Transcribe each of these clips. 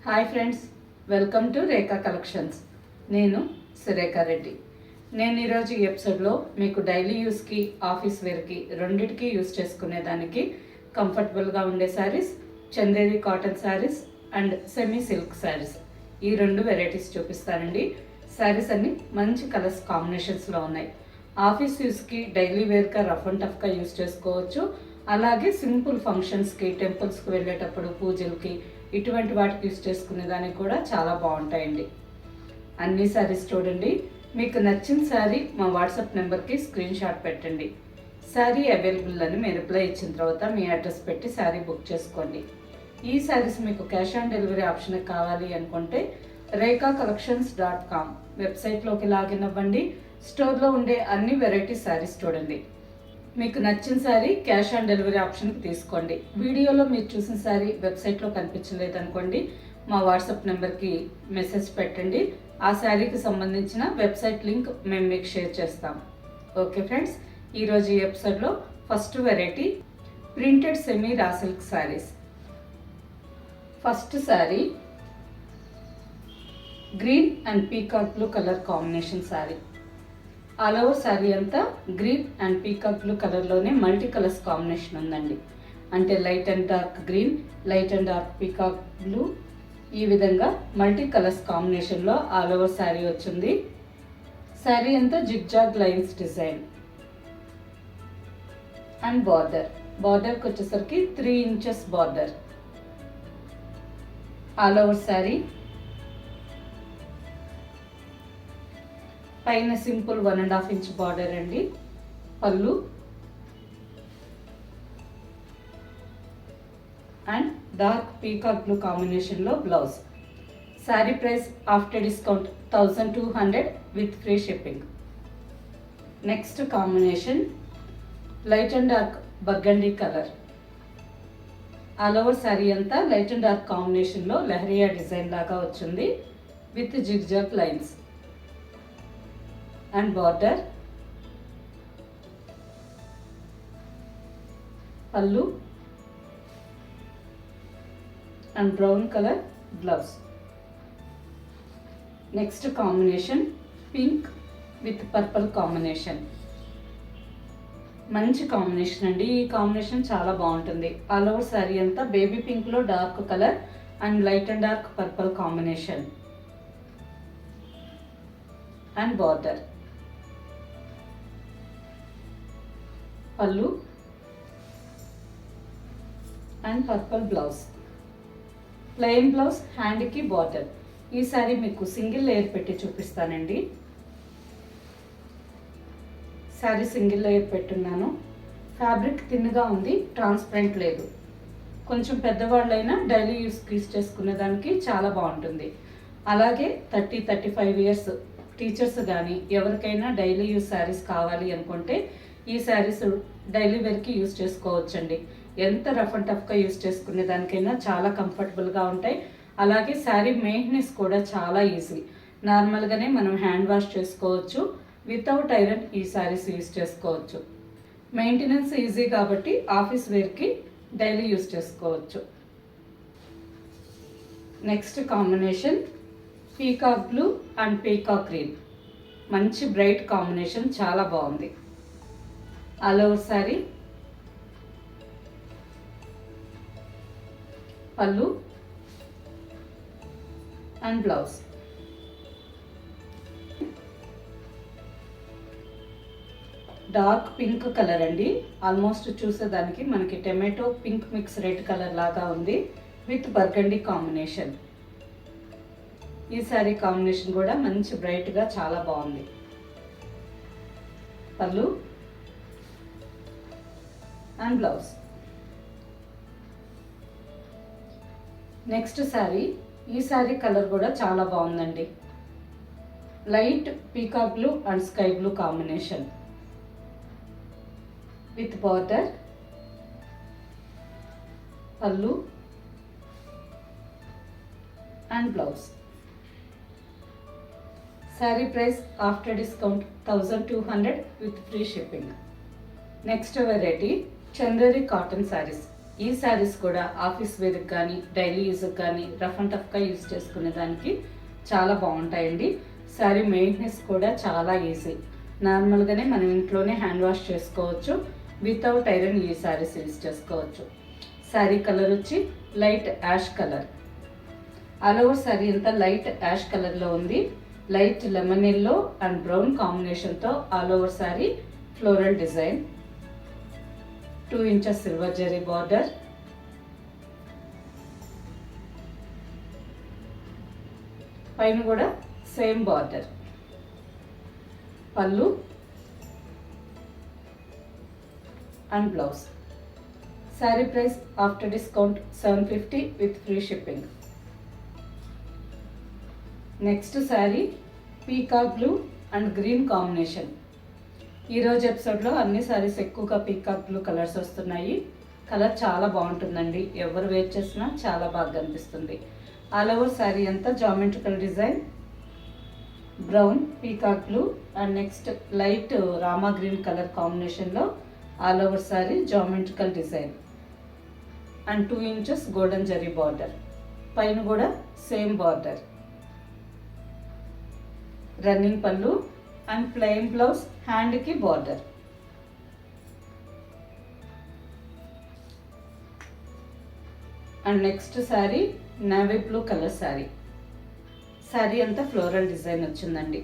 Hi friends, welcome to Rekha collections. నేను సురేఖా రెడ్డి. నేను ఈరోజు ఈ ఎపిసోడ్లో మీకు డైలీ యూస్కి, ఆఫీస్ వేర్కి రెండిటికి యూస్ చేసుకునేదానికి కంఫర్టబుల్గా ఉండే saris, Chanderi cotton saris and semi silk saris, ఈ రెండు వెరైటీస్ చూపిస్తానండి. శారీస్ అన్ని మంచి కలర్స్ కాంబినేషన్స్లో ఉన్నాయి. ఆఫీస్ యూస్కి, డైలీ వేర్గా, రఫ్ అండ్ టఫ్గా యూస్ చేసుకోవచ్చు. అలాగే సింపుల్ ఫంక్షన్స్కి, టెంపుల్స్కి వెళ్ళేటప్పుడు, పూజలకి, ఇటువంటి వాటికి యూస్ చేసుకునే దానికి కూడా చాలా బాగుంటాయండి. అన్ని శారీస్ చూడండి. మీకు నచ్చిన శారీ మా వాట్సాప్ నెంబర్కి స్క్రీన్ షాట్ పెట్టండి. శారీ అవైలబుల్ అని మీరు రిప్లై ఇచ్చిన తర్వాత మీ అడ్రస్ పెట్టి శారీ బుక్ చేసుకోండి. ఈ శారీస్ మీకు క్యాష్ ఆన్ డెలివరీ ఆప్షన్ కావాలి అనుకుంటే reikakcollections.com వెబ్సైట్లోకి లాగిన్ అవ్వండి. స్టోర్లో ఉండే అన్ని వెరైటీ శారీస్ చూడండి. మీకు నచ్చిన శారీ క్యాష్ ఆన్ డెలివరీ ఆప్షన్కి తీసుకోండి. వీడియోలో మీరు చూసిన శారీ వెబ్సైట్లో కనిపించలేదు అనుకోండి, మా వాట్సాప్ నెంబర్కి మెసేజ్ పెట్టండి. ఆ శారీకి సంబంధించిన వెబ్సైట్ లింక్ మేము మీకు షేర్ చేస్తాం. ఓకే ఫ్రెండ్స్, ఈరోజు ఈ ఎపిసోడ్లో first variety printed semi raw silk saris. First sari green and peacock blue colour combination sari. All over sari అంతా గ్రీన్ అండ్ పీకాక్ బ్లూ కలర్లోనే మల్టీ కలర్స్ కాంబినేషన్ ఉందండి. అంటే light and dark green, light and dark peacock blue, ఈ విధంగా multi colours కాంబినేషన్లో all over sari వచ్చింది. శారీ అంతా zigzag lines design and బార్డర్కి వచ్చేసరికి 3 inches border. All over sari పైన సింపుల్ 1.5 inch బార్డర్ అండి. పళ్ళు అండ్ డార్క్ పీకాక్ బ్లూ కాంబినేషన్లో blouse. Sari price after discount 1200 with free shipping. Next combination light and dark burgundy colour. All over sari అంతా light and dark కాంబినేషన్లో lehariya design లాగా వచ్చింది with zigzag lines and border. పళ్ళు and brown colour blouse. Next combination pink with purple combination. మంచి combination అండి. ఈ combination చాలా బాగుంటుంది. ఆల్ ఓవర్ శారీ అంతా బేబీ పింక్లో dark colour and light and dark purple combination and border. పళ్ళు and purple blouse. Plain blouse, హ్యాండ్కి బార్డర్. ఈ శారీ మీకు సింగిల్ లేయర్ పెట్టి చూపిస్తానండి. శారీ సింగిల్ లేయర్ పెట్టున్నాను. ఫ్యాబ్రిక్ థిన్గా ఉంది, ట్రాన్స్పరెంట్ లేదు. కొంచెం పెద్దవాళ్ళైనా డైలీ యూస్ చేసుకునే దానికి చాలా బాగుంటుంది. అలాగే 30-35 years టీచర్స్ కానీ ఎవరికైనా డైలీ యూస్ శారీస్ కావాలి అనుకుంటే ఈ శారీస్ డైలీ వేర్కి యూస్ చేసుకోవచ్చండి. ఎంత రఫ్ అండ్ టఫ్గా యూస్ చేసుకునే దానికైనా చాలా కంఫర్టబుల్గా ఉంటాయి. అలాగే శారీ మెయింటెనెన్స్ కూడా చాలా ఈజీ. నార్మల్గానే మనం హ్యాండ్ వాష్ చేసుకోవచ్చు. వితౌట్ ఐరన్ ఈ శారీస్ యూస్ చేసుకోవచ్చు. మెయింటెనెన్స్ ఈజీ కాబట్టి ఆఫీస్ వేర్కి డైలీ యూస్ చేసుకోవచ్చు. Next combination peacock blue and peacock green. మంచి బ్రైట్ కాంబినేషన్, చాలా బాగుంది. ఆల్ ఓవర్ శారీ పళ్ళు and blouse. Dark pink colour అండి. ఆల్మోస్ట్ చూసేదానికి మనకి tomato pink mix red colour లాగా ఉంది విత్ బర్గండీ కాంబినేషన్. ఈ శారీ కాంబినేషన్ కూడా మంచి బ్రైట్గా చాలా బాగుంది. పళ్ళు అండ్ బ్లౌజ్. నెక్స్ట్ శారీ. ఈ శారీ కలర్ కూడా చాలా బాగుందండి. Light peacock blue and sky blue combination with border. పళ్ళు and blouse. Sari price after discount 1200 with free shipping. Next variety Chanderi cotton saris. ఈ శారీస్ కూడా ఆఫీస్ వేర్కి కానీ డైలీ యూజ్కి కానీ రఫ్ అండ్ టఫ్గా యూజ్ చేసుకునే దానికి చాలా బాగుంటాయండి. శారీ మెయింటెనెన్స్ కూడా చాలా ఈజీ. నార్మల్గానే మనం ఇంట్లోనే హ్యాండ్ వాష్ చేసుకోవచ్చు. వితౌట్ ఐరన్ ఈ శారీస్ యూజ్ చేసుకోవచ్చు. శారీ కలర్ వచ్చి light ash colour. All over sari అంతా లైట్ యాష్ కలర్లో ఉంది. Light lemon yellow and brown కాంబినేషన్తో all over sari floral design. 2 inches silver zari border. పైన కూడా సేమ్ బార్డర్. పళ్ళు and blouse. Sari price after discount 750 with free shipping. Next sari peacock blue and green combination. ఈరోజు ఎపిసోడ్లో అన్ని శారీస్ ఎక్కువగా పీకాక్ బ్లూ కలర్స్ వస్తున్నాయి. Colour చాలా బాగుంటుందండి. ఎవరు వేర్ చేసినా చాలా బాగా కనిపిస్తుంది. ఆల్ ఓవర్ శారీ అంతా geometrical design. Brown peacock blue and next light Rama green colour కాంబినేషన్లో all over sari geometrical design and 2 inches golden zari border. పైన కూడా సేమ్ బార్డర్. రన్నింగ్ పళ్ళు అండ్ ప్లెయిన్ బ్లౌజ్, హ్యాండ్కి border. And next sari navy blue colour sari. Sari అంతా floral design వచ్చిందండి.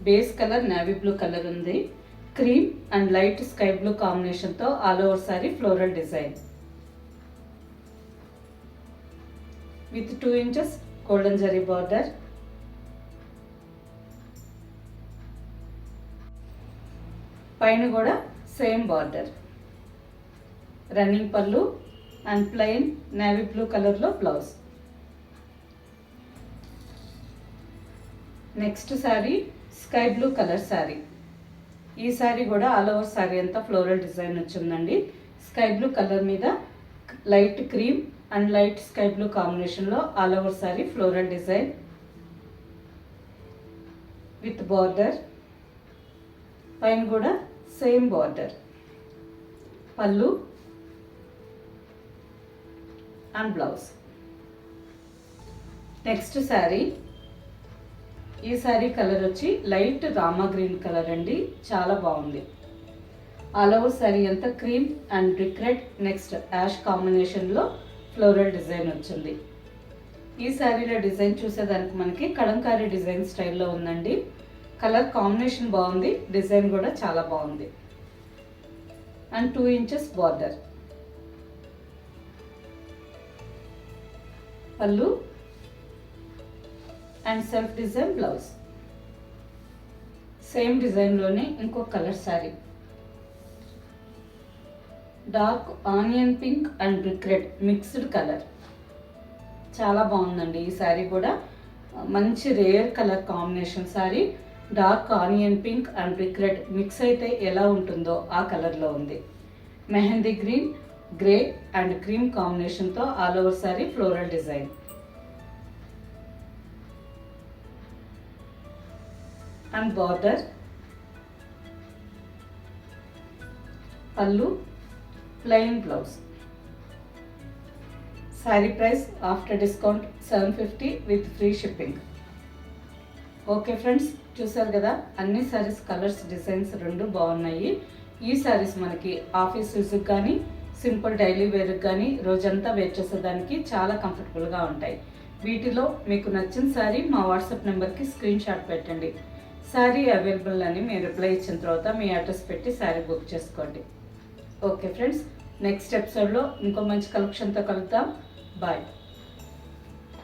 Base colour navy blue colour ఉంది. Cream and light sky blue కాంబినేషన్తో all over sari floral design with 2 inches golden zari border. పైన కూడా same border. Running పళ్ళు and plain navy blue కలర్లో blouse. Next sari sky blue colour sari. ఈ శారీ కూడా all over sari అంతా floral design వచ్చిందండి. స్కై బ్లూ కలర్ మీద light cream and light sky blue కాంబినేషన్లో all over sari floral design with border. పైన కూడా సేమ్ బార్డర్. పళ్ళు అండ్ బ్లౌజ్. నెక్స్ట్ శారీ. ఈ శారీ కలర్ వచ్చి లైట్ రామా గ్రీన్ కలర్ అండి. చాలా బాగుంది. ఆల్ ఓవర్ శారీ అంతా cream and brick red next ash కాంబినేషన్లో ఫ్లోరల్ డిజైన్ వచ్చింది. ఈ శారీలో డిజైన్ చూసేదానికి మనకి కలంకారీ డిజైన్ స్టైల్లో ఉందండి. కలర్ కాంబినేషన్ బాగుంది. డిజైన్ కూడా చాలా బాగుంది. And 2 inches border. పళ్ళు and self design blouse. Same డిజైన్లోనే ఇంకో colour sari. Dark onion pink and brick red mixed colour. చాలా బాగుందండి. ఈ శారీ కూడా మంచి rare colour combination sari. Dark onion pink and brick red mix అయితే ఎలా ఉంటుందో ఆ కలర్లో ఉంది. Mehndi green, grey and cream కాంబినేషన్తో all over sari floral design. And border. పళ్ళు plain blouse. Sari price after discount 750 with free shipping. Okay friends, చూసారు కదా అన్ని శారీస్ కలర్స్ డిజైన్స్ రెండు బాగున్నాయి. ఈ శారీస్ మనకి ఆఫీస్ యూజ్కి కానీ సింపుల్ డైలీ వేర్కి కానీ రోజంతా వేర్ చేసేదానికి చాలా కంఫర్టబుల్గా ఉంటాయి. వీటిలో మీకు నచ్చిన శారీ మా వాట్సాప్ నెంబర్కి స్క్రీన్ షాట్ పెట్టండి. శారీ అవైలబుల్ అని మీరు రిప్లై ఇచ్చిన తర్వాత మీ అడ్రస్ పెట్టి శారీ బుక్ చేసుకోండి. ఓకే ఫ్రెండ్స్, నెక్స్ట్ ఎపిసోడ్లో ఇంకో మంచి కలెక్షన్తో కలుద్దాం. బాయ్.